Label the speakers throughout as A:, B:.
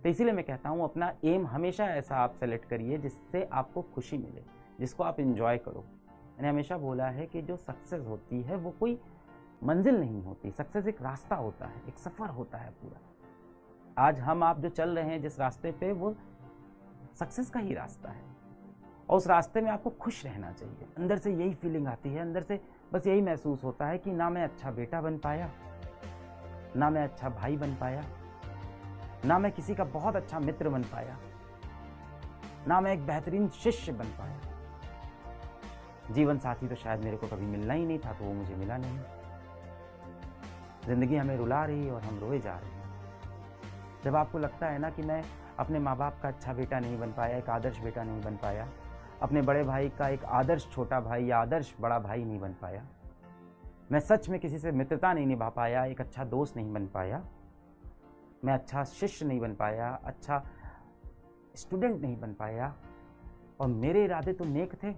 A: तो इसीलिए मैं कहता हूँ अपना एम हमेशा ऐसा आप सेलेक्ट करिए जिससे आपको खुशी मिले, जिसको आप इंजॉय करो। मैंने हमेशा बोला है कि जो सक्सेस होती है वो कोई मंजिल नहीं होती, सक्सेस एक रास्ता होता है, एक सफ़र होता है पूरा। आज हम आप जो चल रहे हैं जिस रास्ते पे, वो सक्सेस का ही रास्ता है और उस रास्ते में आपको खुश रहना चाहिए। अंदर से यही फीलिंग आती है, अंदर से बस यही महसूस होता है कि ना मैं अच्छा बेटा बन पाया, ना मैं अच्छा भाई बन पाया, ना मैं किसी का बहुत अच्छा मित्र बन पाया, ना मैं एक बेहतरीन शिष्य बन पाया। जीवन साथी तो शायद मेरे को कभी मिलना ही नहीं था, तो वो मुझे मिला नहीं। जिंदगी हमें रुला रही है और हम रोए जा रहे हैं। जब आपको लगता है ना कि मैं अपने माँ बाप का अच्छा बेटा नहीं बन पाया, एक आदर्श बेटा नहीं बन पाया, अपने बड़े भाई का एक आदर्श छोटा भाई या आदर्श बड़ा भाई नहीं बन पाया, मैं सच में किसी से मित्रता नहीं निभा पाया, एक अच्छा दोस्त नहीं बन पाया, मैं अच्छा शिष्य नहीं बन पाया, अच्छा स्टूडेंट नहीं बन पाया, और मेरे इरादे तो नेक थे,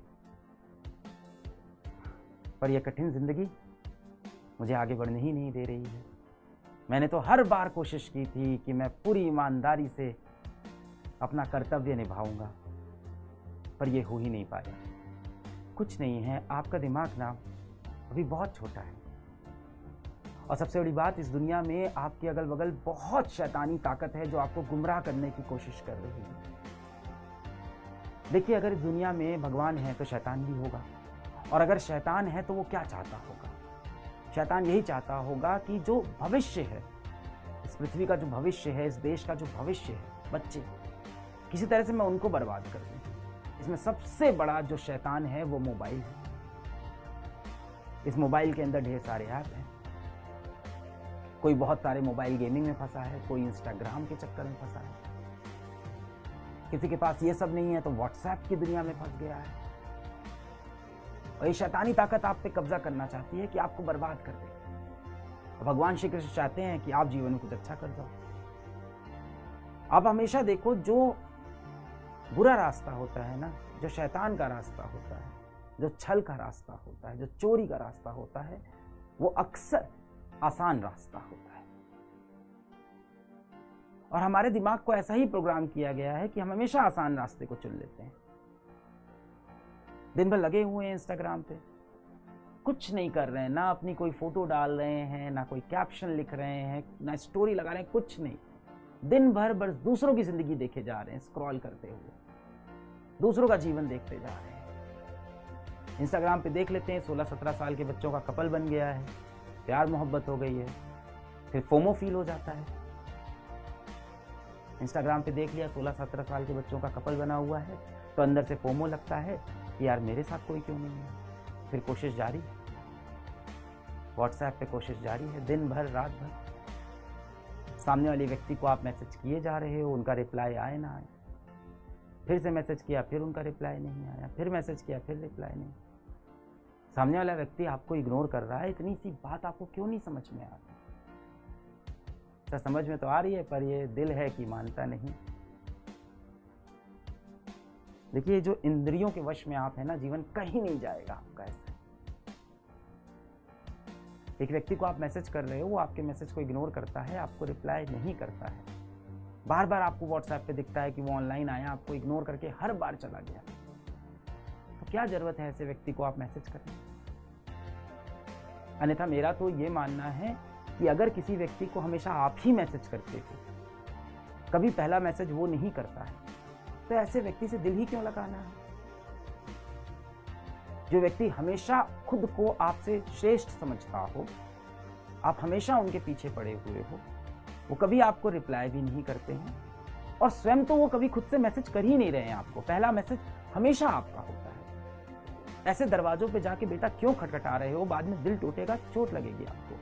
A: पर यह कठिन जिंदगी मुझे आगे बढ़ने ही नहीं दे रही है। मैंने तो हर बार कोशिश की थी कि मैं पूरी ईमानदारी से अपना कर्तव्य निभाऊंगा, पर यह हो ही नहीं पाया। कुछ नहीं है, आपका दिमाग ना अभी बहुत छोटा है, और सबसे बड़ी बात, इस दुनिया में आपके अगल बगल बहुत शैतानी ताकत है जो आपको गुमराह करने की कोशिश कर रही है। देखिए, अगर इस दुनिया में भगवान है तो शैतान भी होगा, और अगर शैतान है तो वो क्या चाहता होगा? शैतान यही चाहता होगा कि जो भविष्य है, इस पृथ्वी का जो भविष्य है, इस देश का जो भविष्य है, बच्चे, किसी तरह से मैं उनको बर्बाद कर दूं। इसमें सबसे बड़ा जो शैतान है वो मोबाइल है। इस मोबाइल के अंदर ढेर सारे ऐप हैं। कोई बहुत सारे मोबाइल गेमिंग में फंसा है, कोई इंस्टाग्राम के चक्कर में फंसा है, किसी के पास ये सब नहीं है तो व्हाट्सएप की दुनिया में फंस गया है। और ये शैतानी ताकत आप पे कब्जा करना चाहती है कि आपको बर्बाद कर दे। भगवान श्री कृष्ण चाहते हैं कि आप जीवन में कुछ अच्छा कर जाओ। आप हमेशा देखो, जो बुरा रास्ता होता है ना, जो शैतान का रास्ता होता है, जो छल का रास्ता होता है, जो चोरी का रास्ता होता है, वो अक्सर आसान रास्ता होता है। और हमारे दिमाग को ऐसा ही प्रोग्राम किया गया है कि हम हमेशा आसान रास्ते को चुन लेते हैं। दिन भर लगे हुए हैं इंस्टाग्राम पे, कुछ नहीं कर रहे हैं, ना अपनी कोई फोटो डाल रहे हैं, ना कोई कैप्शन लिख रहे हैं, ना स्टोरी लगा रहे हैं, कुछ नहीं। दिन भर बस दूसरों की जिंदगी देखे जा रहे हैं, स्क्रॉल करते हुए दूसरों का जीवन देखते जा रहे हैं। इंस्टाग्राम पे देख लेते हैं 16-17 साल के बच्चों का कपल बन गया है, प्यार मोहब्बत हो गई है, फिर फोमो फील हो जाता है। इंस्टाग्राम पे देख लिया 16-17 साल के बच्चों का कपल बना हुआ है, तो अंदर से फोमो लगता है कि यार मेरे साथ कोई क्यों नहीं है। फिर कोशिश जारी, व्हाट्सएप पे कोशिश जारी है, दिन भर रात भर। सामने वाले व्यक्ति को आप मैसेज किए जा रहे हो, उनका रिप्लाई आए ना आए, फिर से मैसेज किया, फिर उनका रिप्लाई नहीं आया, फिर मैसेज किया, फिर रिप्लाई नहीं। सामने वाला व्यक्ति आपको इग्नोर कर रहा है, इतनी सी बात आपको क्यों नहीं समझ में आती? तो समझ में तो आ रही है, पर ये दिल है कि मानता नहीं। देखिए, जो इंद्रियों के वश में आप है ना, जीवन कहीं नहीं जाएगा आपका ऐसा। एक व्यक्ति को आप मैसेज कर रहे हो, वो आपके मैसेज को इग्नोर करता है, आपको रिप्लाई नहीं करता है, बार बार आपको व्हाट्सएप पे दिखता है कि वो ऑनलाइन आया, आपको इग्नोर करके हर बार चला गया, तो क्या जरूरत है ऐसे व्यक्ति को आप मैसेज करें? अन्यथा मेरा तो ये मानना है कि अगर किसी व्यक्ति को हमेशा आप ही मैसेज करते हो, कभी पहला मैसेज वो नहीं करता है, तो ऐसे व्यक्ति से दिल ही क्यों लगाना है? जो व्यक्ति हमेशा खुद को आपसे श्रेष्ठ समझता हो, आप हमेशा उनके पीछे पड़े हुए हो, वो कभी आपको रिप्लाई भी नहीं करते हैं, और स्वयं तो वो कभी खुद से मैसेज कर ही नहीं रहे हैं आपको, पहला मैसेज हमेशा आपका होता है। ऐसे दरवाजों पे जाके बेटा क्यों खटखटा रहे हो? बाद में दिल टूटेगा, चोट लगेगी आपको।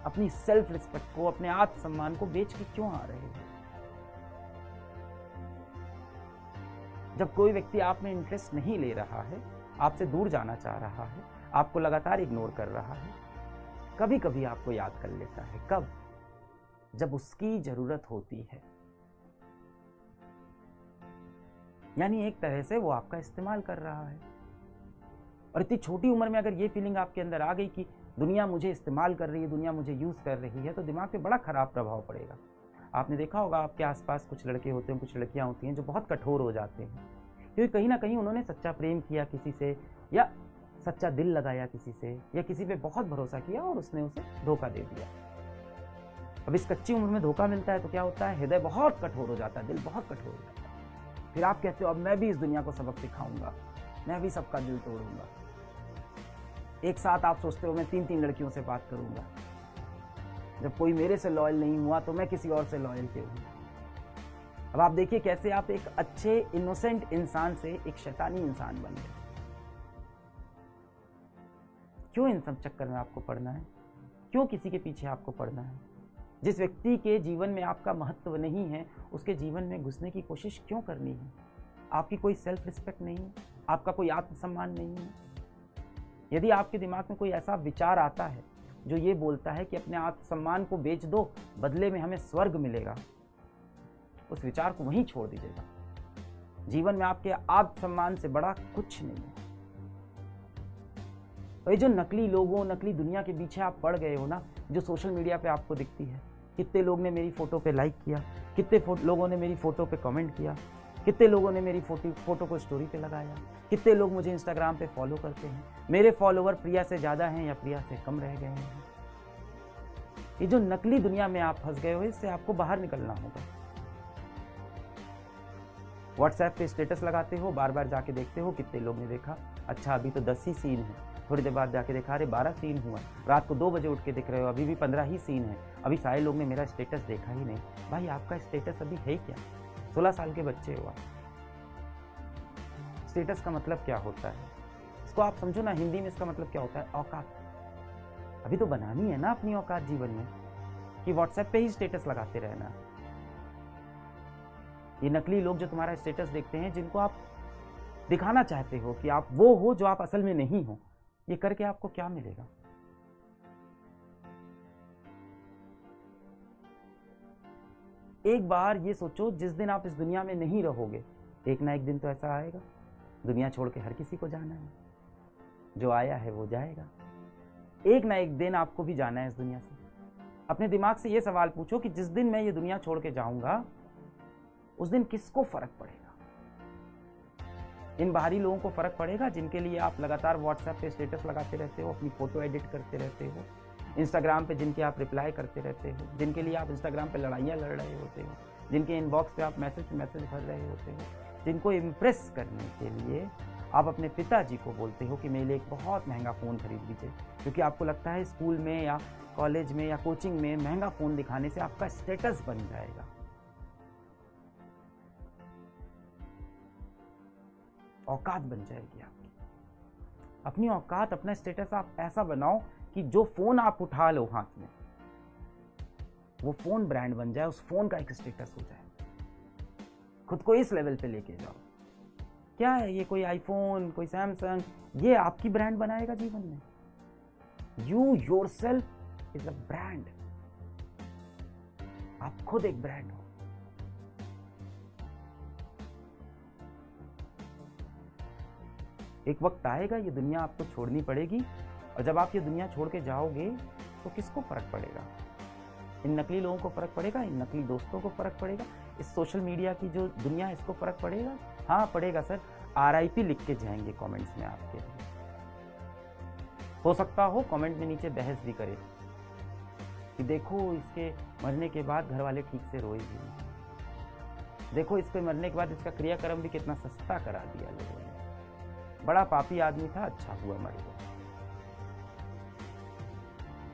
A: अपनी सेल्फ रिस्पेक्ट को, अपने आत्मसम्मान को बेच के क्यों आ रहे हो? जब कोई व्यक्ति आप में इंटरेस्ट नहीं ले रहा है, आपसे दूर जाना चाह रहा है, आपको लगातार इग्नोर कर रहा है, कभी कभी आपको याद कर लेता है। कब? जब उसकी जरूरत होती है। यानी एक तरह से वो आपका इस्तेमाल कर रहा है। और इतनी छोटी उम्र में अगर ये फीलिंग आपके अंदर आ गई कि दुनिया मुझे इस्तेमाल कर रही है, दुनिया मुझे यूज़ कर रही है, तो दिमाग पे बड़ा ख़राब प्रभाव पड़ेगा। आपने देखा होगा आपके आसपास कुछ लड़के होते हैं, कुछ लड़कियां होती हैं जो बहुत कठोर हो जाते हैं, क्योंकि कहीं ना कहीं उन्होंने सच्चा प्रेम किया किसी से, या सच्चा दिल लगाया किसी से, या किसी पे बहुत भरोसा किया और उसने उसे धोखा दे दिया। अब इस कच्ची उम्र में धोखा मिलता है तो क्या होता है, हृदय बहुत कठोर हो जाता है, दिल बहुत कठोर हो जाता है। फिर आप कहते हो अब मैं भी इस दुनिया को सबक सिखाऊंगा, मैं भी सबका दिल तोड़ूंगा। एक साथ आप सोचते हो मैं 3-3 लड़कियों से बात करूंगा, जब कोई मेरे से लॉयल नहीं हुआ तो मैं किसी और से लॉयल क्यों हूं। अब आप देखिए कैसे आप एक अच्छे इनोसेंट इंसान से एक शैतानी इंसान बन गए। क्यों इन सब चक्कर में आपको पड़ना है, क्यों किसी के पीछे आपको पड़ना है। जिस व्यक्ति के जीवन में आपका महत्व नहीं है उसके जीवन में घुसने की कोशिश क्यों करनी है। आपकी कोई सेल्फ रिस्पेक्ट नहीं है, आपका कोई आत्मसम्मान नहीं है। यदि आपके दिमाग में कोई ऐसा विचार आता है जो ये बोलता है कि अपने आत्मसम्मान को बेच दो, बदले में हमें स्वर्ग मिलेगा, उस विचार को वहीं छोड़ दीजिएगा। जीवन में आपके आत्मसम्मान से बड़ा कुछ नहीं है। तो ये जो नकली लोगों, नकली दुनिया के पीछे आप पड़ गए हो ना, जो सोशल मीडिया पे आपको दिखती है, कितने लोग ने मेरी फोटो पे लाइक किया, कितने लोगों ने मेरी फोटो पे कमेंट किया, कितने लोगों ने मेरी फोटो को स्टोरी पे लगाया, कितने लोग मुझे इंस्टाग्राम पे फॉलो करते हैं, मेरे फॉलोवर प्रिया से ज़्यादा हैं या प्रिया से कम रह गए हैं। ये जो नकली दुनिया में आप फंस गए हो, इससे आपको बाहर निकलना होगा। व्हाट्सएप पे स्टेटस लगाते हो, बार बार जाके देखते हो कितने लोग ने देखा, अच्छा अभी तो 10 ही सीन है, थोड़ी देर बाद जाके देखा अरे 12 सीन हुआ, रात को 2 बजे उठ के दिख रहे हो अभी भी 15 ही सीन है, अभी सारे लोग ने मेरा स्टेटस देखा ही नहीं। भाई आपका स्टेटस अभी है क्या, 16 साल के बच्चे हो आप। स्टेटस का मतलब क्या होता है, इसको आप समझो ना, हिंदी में इसका मतलब क्या होता है, औकात। अभी तो बनानी है ना अपनी औकात जीवन में, कि व्हाट्सएप पे ही स्टेटस लगाते रहना। ये नकली लोग जो तुम्हारा स्टेटस देखते हैं, जिनको आप दिखाना चाहते हो कि आप वो हो जो आप असल में नहीं हो, ये करके आपको क्या मिलेगा। एक बार ये सोचो, जिस दिन आप इस दुनिया में नहीं रहोगे, एक ना एक दिन तो ऐसा आएगा, दुनिया छोड़ के हर किसी को जाना है, जो आया है वो जाएगा, एक ना एक दिन आपको भी जाना है इस दुनिया से। अपने दिमाग से ये सवाल पूछो कि जिस दिन मैं ये दुनिया छोड़ के जाऊंगा, उस दिन किसको फर्क पड़ेगा। इन बाहरी लोगों को फर्क पड़ेगा जिनके लिए आप लगातार व्हाट्सएप पे स्टेटस लगाते रहते हो, अपनी फोटो एडिट करते रहते हो, इंस्टाग्राम पे जिनके आप रिप्लाई करते रहते हो, जिनके लिए आप इंस्टाग्राम पे लड़ाइयाँ लड़ रहे होते हो, जिनके इनबॉक्स पे आप मैसेज भर रहे होते हो, जिनको इम्प्रेस करने के लिए आप अपने पिताजी को बोलते हो कि मेरे लिए एक बहुत महंगा फ़ोन खरीद लीजिए, क्योंकि आपको लगता है स्कूल में या कॉलेज में या कोचिंग में महंगा फ़ोन दिखाने से आपका स्टेटस बन जाएगा। औकात बन जाएगी आपकी। अपनी औकात, अपना स्टेटस आप ऐसा बनाओ कि जो फोन आप उठा लो हाथ में, वो फोन ब्रांड बन जाए, उस फोन का एक स्टेटस हो जाए। खुद को इस लेवल पे लेके जाओ। क्या है ये, कोई आईफोन, कोई सैमसंग, ये आपकी ब्रांड बनाएगा जीवन में। You yourself is a brand. आप खुद एक ब्रांड हो। एक वक्त आएगा ये दुनिया आपको छोड़नी पड़ेगी, और जब आप ये दुनिया छोड़ के जाओगे तो किसको फर्क पड़ेगा। इन नकली लोगों को फर्क पड़ेगा, इन नकली दोस्तों को फर्क पड़ेगा, इस सोशल मीडिया की जो दुनिया है इसको फर्क पड़ेगा। हाँ पड़ेगा सर, RIP लिख के जाएंगे कमेंट्स में आपके लिए। हो सकता हो कमेंट में नीचे बहस भी करे कि देखो इसके मरने के बाद घर वाले ठीक से रोए भी नहीं, देखो इसके मरने के बाद इसका क्रियाक्रम भी कितना सस्ता करा दिया लोगों ने, बड़ा पापी आदमी था, अच्छा हुआ मर गया।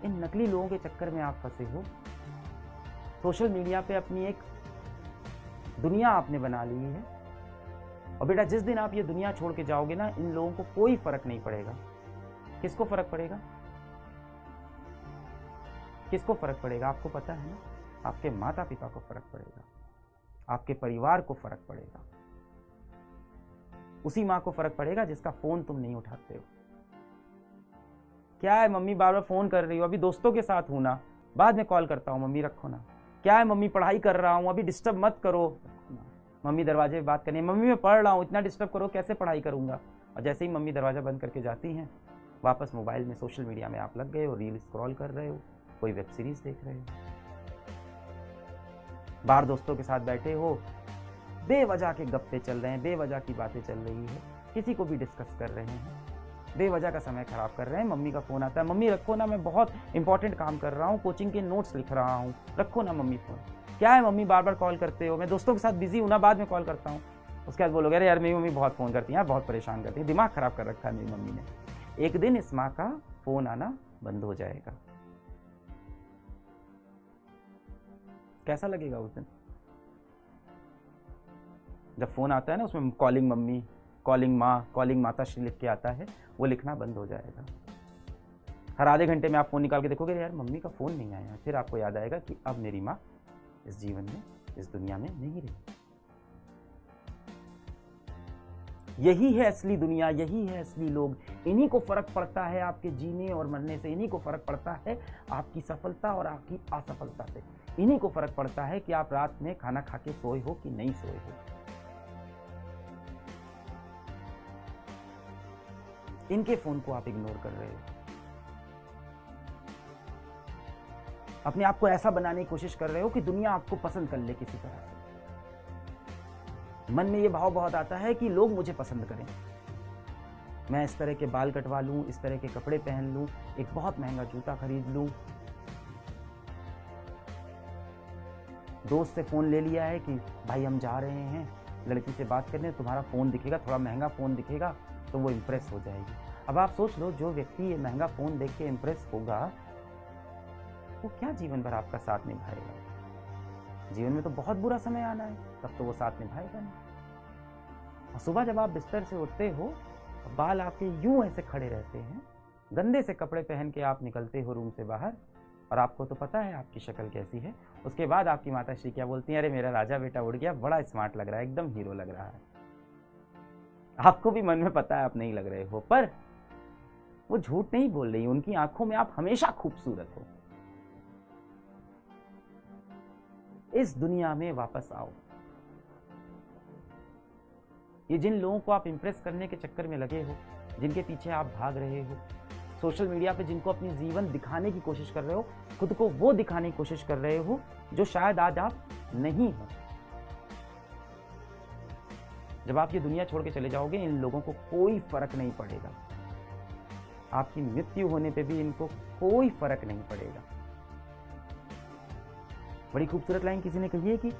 A: इन नकली लोगों के चक्कर में आप फंसे हो। सोशल मीडिया पे अपनी एक दुनिया आपने बना ली है, और बेटा जिस दिन आप ये दुनिया छोड़ के जाओगे ना, इन लोगों को कोई फर्क नहीं पड़ेगा। किसको फर्क पड़ेगा, किसको फर्क पड़ेगा, आपको पता है ना। आपके माता पिता को फर्क पड़ेगा, आपके परिवार को फर्क पड़ेगा, उसी माँ को फर्क पड़ेगा जिसका फोन तुम नहीं उठाते हो। क्या है मम्मी बार बार फोन कर रही हो, अभी दोस्तों के साथ हूं ना, बाद में कॉल करता हूँ मम्मी, रखो ना। क्या है मम्मी पढ़ाई कर रहा हूँ, अभी डिस्टर्ब मत करो। मम्मी दरवाजे पे बात करनी है, मम्मी मैं पढ़ रहा हूँ, इतना डिस्टर्ब करो कैसे पढ़ाई करूंगा। और जैसे ही मम्मी दरवाजा बंद करके जाती हैं, वापस मोबाइल में सोशल मीडिया में आप लग गए हो, रील स्क्रॉल कर रहे हो, कोई वेब सीरीज देख रहे हो, बाहर दोस्तों के साथ बैठे हो, बेवजह के गप्पे चल रहे हैं, बेवजह की बातें चल रही है, किसी को भी डिस्कस कर रहे हैं, बेवजह का समय खराब कर रहे हैं। मम्मी का फ़ोन आता है, मम्मी रखो ना, मैं बहुत इंपॉर्टेंट काम कर रहा हूँ, कोचिंग के नोट्स लिख रहा हूँ, रखो ना मम्मी फ़ोन। क्या है मम्मी बार बार कॉल करते हो, मैं दोस्तों के साथ बिजी हूँ ना, बाद में कॉल करता हूँ। उसके बाद बोलोगे अरे यार मेरी मम्मी बहुत फ़ोन करती है यार, बहुत परेशान करती है, दिमाग खराब कर रखा है मेरी मम्मी ने। एक दिन इस माँ का फ़ोन आना बंद हो जाएगा। कैसा लगेगा उस दिन जब फ़ोन आता है ना, उसमें कॉलिंग मम्मी, कॉलिंग माँ, कॉलिंग माताश्री लिख के आता है, वो लिखना बंद हो जाएगा। हर आधे घंटे में आप फ़ोन निकाल के देखोगे यार मम्मी का फ़ोन नहीं आया, फिर आपको याद आएगा कि अब मेरी माँ इस जीवन में, इस दुनिया में नहीं रही। यही है असली दुनिया, यही है असली लोग। इन्हीं को फर्क पड़ता है आपके जीने और मरने से, इन्हीं को फर्क पड़ता है आपकी सफलता और आपकी असफलता से, इन्हीं को फर्क पड़ता है कि आप रात में खाना खा के सोए हो कि नहीं सोए हो। इनके फोन को आप इग्नोर कर रहे हो। अपने आप को ऐसा बनाने की कोशिश कर रहे हो कि दुनिया आपको पसंद कर ले किसी तरह से। मन में ये भाव बहुत आता है कि लोग मुझे पसंद करें, मैं इस तरह के बाल कटवा लूं, इस तरह के कपड़े पहन लूं, एक बहुत महंगा जूता खरीद लूं। दोस्त से फोन ले लिया है कि भाई हम जा रहे हैं लड़की से बात करने, तुम्हारा फोन दिखेगा, थोड़ा महंगा फोन दिखेगा तो वो इम्प्रेस हो जाएगी। अब आप सोच लो, जो व्यक्ति ये महंगा फोन देख के इम्प्रेस होगा वो क्या जीवन भर आपका साथ निभाएगा? जीवन में तो बहुत बुरा समय आना है, तब तो वो साथ निभाएगा नहीं। और सुबह जब आप बिस्तर से उठते हो, बाल आपके यूं ऐसे खड़े रहते हैं, गंदे से कपड़े पहन के आप निकलते हो रूम से बाहर, और आपको तो पता है आपकी शक्ल कैसी है। उसके बाद आपकी माताश्री क्या बोलती हैं, अरे मेरा राजा बेटा उड़ गया, बड़ा स्मार्ट लग रहा है, एकदम हीरो लग रहा है। आपको भी मन में पता है आप नहीं लग रहे हो, पर वो झूठ नहीं बोल रही, उनकी आंखों में आप हमेशा खूबसूरत हो। इस दुनिया में वापस आओ। ये जिन लोगों को आप इंप्रेस करने के चक्कर में लगे हो, जिनके पीछे आप भाग रहे हो, सोशल मीडिया पे जिनको अपनी जीवन दिखाने की कोशिश कर रहे हो, खुद को वो दिखाने की कोशिश कर रहे हो जो शायद आज आप नहीं हो। जब आप ये दुनिया छोड़ के चले जाओगे, इन लोगों को कोई फर्क नहीं पड़ेगा। आपकी मृत्यु होने पे भी इनको कोई फर्क नहीं पड़ेगा। बड़ी खूबसूरत लाइन किसी ने कही है कि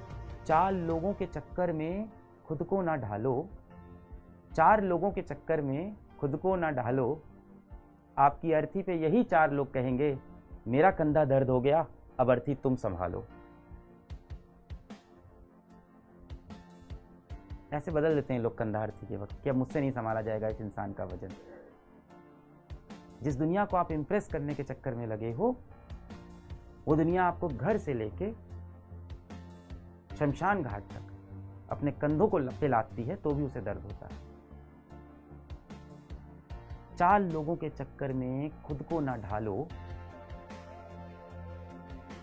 A: 4 लोगों के चक्कर में खुद को ना ढालो, 4 लोगों के चक्कर में खुद को ना ढालो। आपकी अर्थी पे यही 4 लोग कहेंगे मेरा कंधा दर्द हो गया, अब अर्थी तुम संभालो। ऐसे बदल देते हैं लोग कंधा अर्थी के वक्त कि अब मुझसे नहीं संभाला जाएगा इस इंसान का वजन। जिस दुनिया को आप इंप्रेस करने के चक्कर में लगे हो, वो दुनिया आपको घर से लेके शमशान घाट तक अपने कंधों को पे लाती है तो भी उसे दर्द होता है। 4 लोगों के चक्कर में खुद को ना ढालो,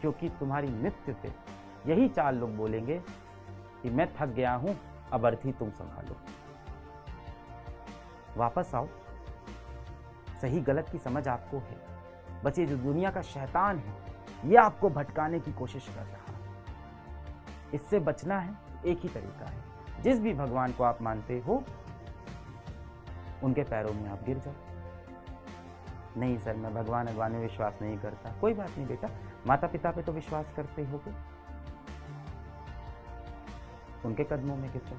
A: क्योंकि तुम्हारी मृत्यु पे यही 4 लोग बोलेंगे कि मैं थक गया हूं, अब अर्थी तुम संभालो। वापस आओ। सही गलत की समझ आपको है, बस ये जो दुनिया का शैतान है ये आपको भटकाने की कोशिश कर रहा है। इससे बचना है, एक ही तरीका है, जिस भी भगवान को आप मानते हो उनके पैरों में आप गिर जाओ। नहीं सर मैं भगवान में विश्वास नहीं करता, कोई बात नहीं बेटा, माता पिता पे तो विश्वास करते हो, उनके कदमों में गिर जाओ।